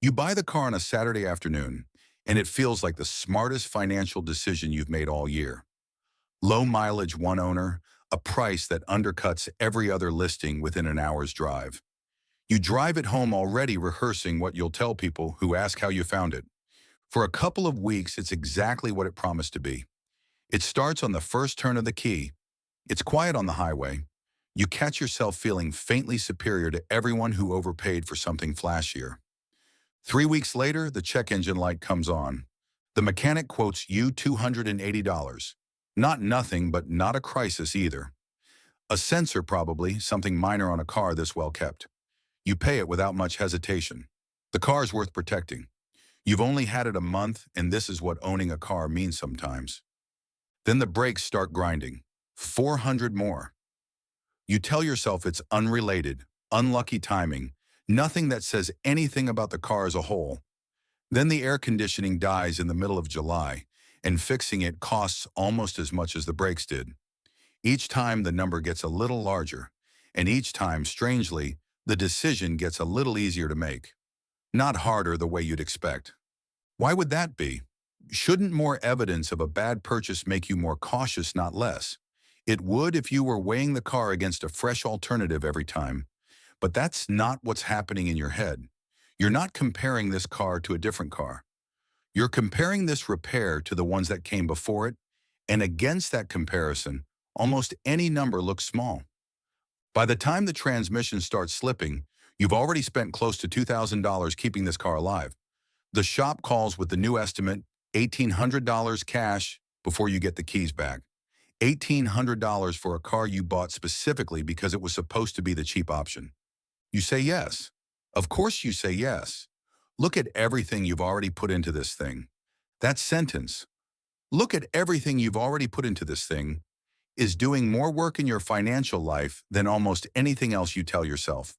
You buy the car on a Saturday afternoon, and it feels like the smartest financial decision you've made all year. Low mileage, one owner, a price that undercuts every other listing within an hour's drive. You drive it home already rehearsing what you'll tell people who ask how you found it. For a couple of weeks, it's exactly what it promised to be. It starts on the first turn of the key. It's quiet on the highway. You catch yourself feeling faintly superior to everyone who overpaid for something flashier. 3 weeks later, the check engine light comes on. The mechanic quotes you $280. Not nothing, but not a crisis either. A sensor probably, something minor on a car this well kept. You pay it without much hesitation. The car's worth protecting. You've only had it a month, and this is what owning a car means sometimes. Then the brakes start grinding. 400 more. You tell yourself it's unrelated, unlucky timing, nothing that says anything about the car as a whole. Then the air conditioning dies in the middle of July, and fixing it costs almost as much as the brakes did. Each time the number gets a little larger, and each time, strangely, the decision gets a little easier to make. Not harder the way you'd expect. Why would that be? Shouldn't more evidence of a bad purchase make you more cautious, not less? It would if you were weighing the car against a fresh alternative every time. But that's not what's happening in your head. You're not comparing this car to a different car. You're comparing this repair to the ones that came before it, and against that comparison, almost any number looks small. By the time the transmission starts slipping, you've already spent close to $2,000 keeping this car alive. The shop calls with the new estimate, $1,800 cash before you get the keys back. $1,800 for a car you bought specifically because it was supposed to be the cheap option. You say yes. Of course you say yes. Look at everything you've already put into this thing. That sentence, look at everything you've already put into this thing, is doing more work in your financial life than almost anything else you tell yourself.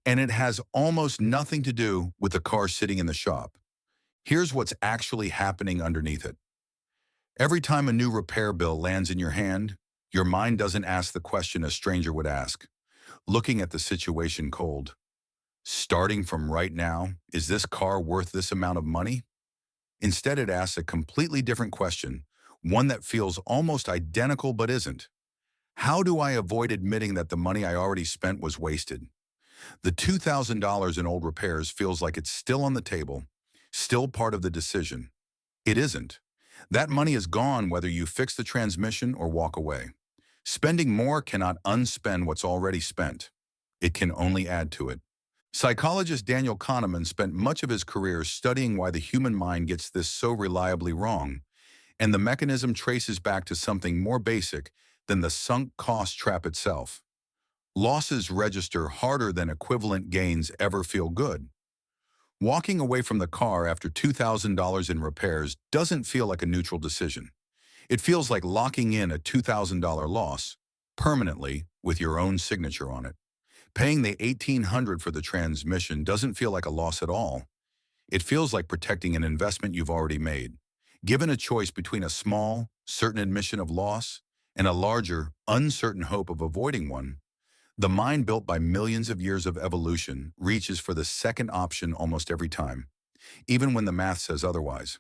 And it has almost nothing to do with the car sitting in the shop. Here's what's actually happening underneath it. Every time a new repair bill lands in your hand, your mind doesn't ask the question a stranger would ask, looking at the situation cold. Starting from right now, is this car worth this amount of money? Instead, it asks a completely different question, one that feels almost identical but isn't. How do I avoid admitting that the money I already spent was wasted? The $2,000 in old repairs feels like it's still on the table, still part of the decision. It isn't. That money is gone whether you fix the transmission or walk away. Spending more cannot unspend what's already spent. It can only add to it. Psychologist Daniel Kahneman spent much of his career studying why the human mind gets this so reliably wrong, and the mechanism traces back to something more basic than the sunk cost trap itself. Losses register harder than equivalent gains ever feel good. Walking away from the car after $2,000 in repairs doesn't feel like a neutral decision. It feels like locking in a $2,000 loss, permanently, with your own signature on it. Paying the $1,800 for the transmission doesn't feel like a loss at all. It feels like protecting an investment you've already made. Given a choice between a small, certain admission of loss and a larger, uncertain hope of avoiding one, the mind built by millions of years of evolution reaches for the second option almost every time, even when the math says otherwise.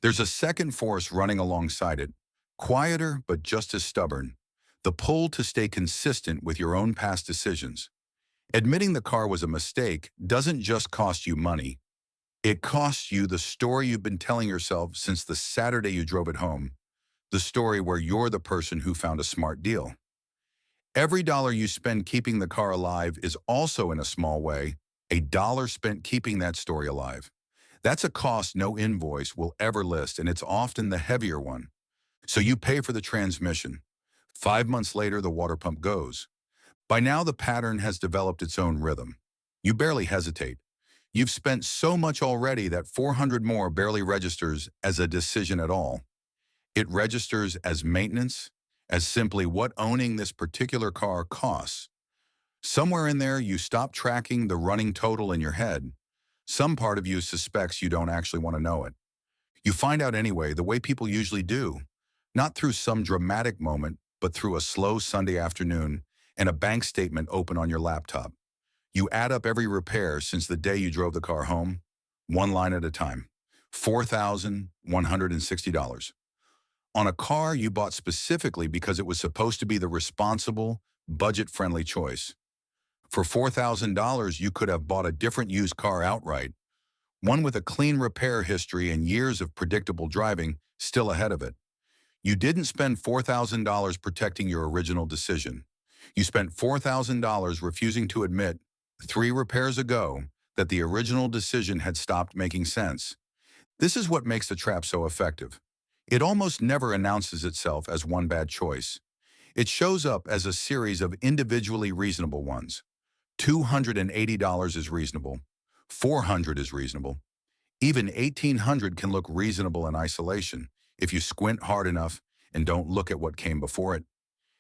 There's a second force running alongside it, quieter but just as stubborn, the pull to stay consistent with your own past decisions. Admitting the car was a mistake doesn't just cost you money. It costs you the story you've been telling yourself since the Saturday you drove it home, the story where you're the person who found a smart deal. Every dollar you spend keeping the car alive is also, in a small way, a dollar spent keeping that story alive. That's a cost no invoice will ever list, and it's often the heavier one. So you pay for the transmission. 5 months later, the water pump goes. By now, the pattern has developed its own rhythm. You barely hesitate. You've spent so much already that 400 more barely registers as a decision at all. It registers as maintenance, as simply what owning this particular car costs. Somewhere in there, you stop tracking the running total in your head. Some part of you suspects you don't actually want to know it. You find out anyway, the way people usually do, not through some dramatic moment, but through a slow Sunday afternoon and a bank statement open on your laptop. You add up every repair since the day you drove the car home. One line at a time. $4,160. On a car you bought specifically because it was supposed to be the responsible, budget-friendly choice. For $4,000, you could have bought a different used car outright, one with a clean repair history and years of predictable driving still ahead of it. You didn't spend $4,000 protecting your original decision. You spent $4,000 refusing to admit, 3 repairs ago, that the original decision had stopped making sense. This is what makes the trap so effective. It almost never announces itself as one bad choice. It shows up as a series of individually reasonable ones. $280 is reasonable. $400 is reasonable. Even $1,800 can look reasonable in isolation if you squint hard enough and don't look at what came before it.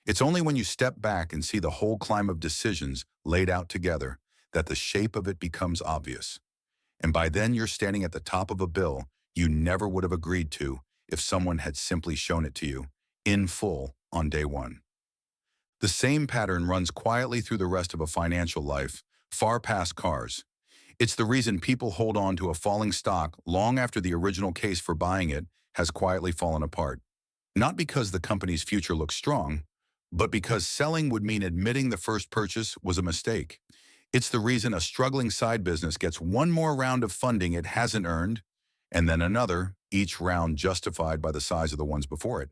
It's only when you step back and see the whole climb of decisions laid out together that the shape of it becomes obvious. And by then you're standing at the top of a bill you never would have agreed to if someone had simply shown it to you, in full, on day one. The same pattern runs quietly through the rest of a financial life, far past cars. It's the reason people hold on to a falling stock long after the original case for buying it has quietly fallen apart. Not because the company's future looks strong, but because selling would mean admitting the first purchase was a mistake. It's the reason a struggling side business gets one more round of funding it hasn't earned, and then another, each round justified by the size of the ones before it.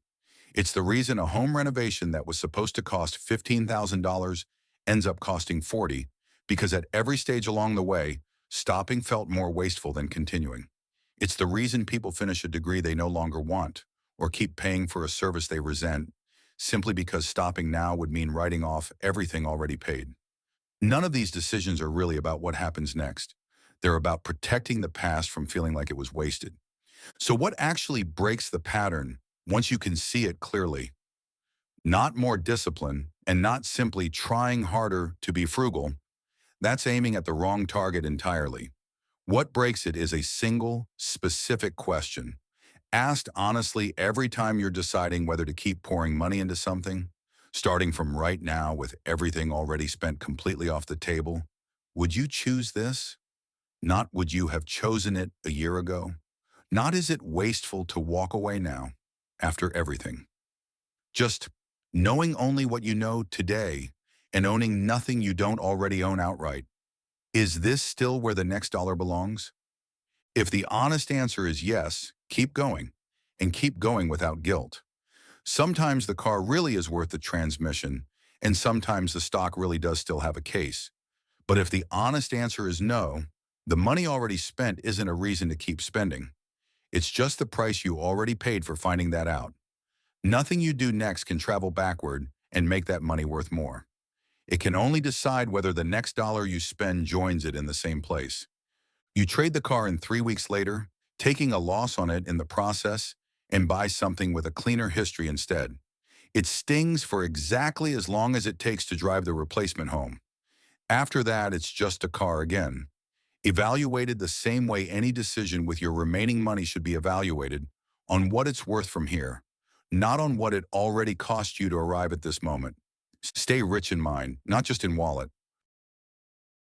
It's the reason a home renovation that was supposed to cost $15,000 ends up costing $40,000, because at every stage along the way, stopping felt more wasteful than continuing. It's the reason people finish a degree they no longer want, or keep paying for a service they resent, simply because stopping now would mean writing off everything already paid. None of these decisions are really about what happens next. They're about protecting the past from feeling like it was wasted. So what actually breaks the pattern once you can see it clearly? Not more discipline and not simply trying harder to be frugal. That's aiming at the wrong target entirely. What breaks it is a single, specific question, asked honestly every time you're deciding whether to keep pouring money into something, starting from right now with everything already spent completely off the table. Would you choose this? Not would you have chosen it a year ago? Not is it wasteful to walk away now, after everything. Just knowing only what you know today and owning nothing you don't already own outright. Is this still where the next dollar belongs? If the honest answer is yes, keep going, and keep going without guilt. Sometimes the car really is worth the transmission, and sometimes the stock really does still have a case. But if the honest answer is no, the money already spent isn't a reason to keep spending. It's just the price you already paid for finding that out. Nothing you do next can travel backward and make that money worth more. It can only decide whether the next dollar you spend joins it in the same place. You trade the car in 3 weeks later, taking a loss on it in the process, and buy something with a cleaner history instead. It stings for exactly as long as it takes to drive the replacement home. After that, it's just a car again. Evaluated the same way any decision with your remaining money should be evaluated, on what it's worth from here, not on what it already cost you to arrive at this moment. Stay rich in mind, not just in wallet.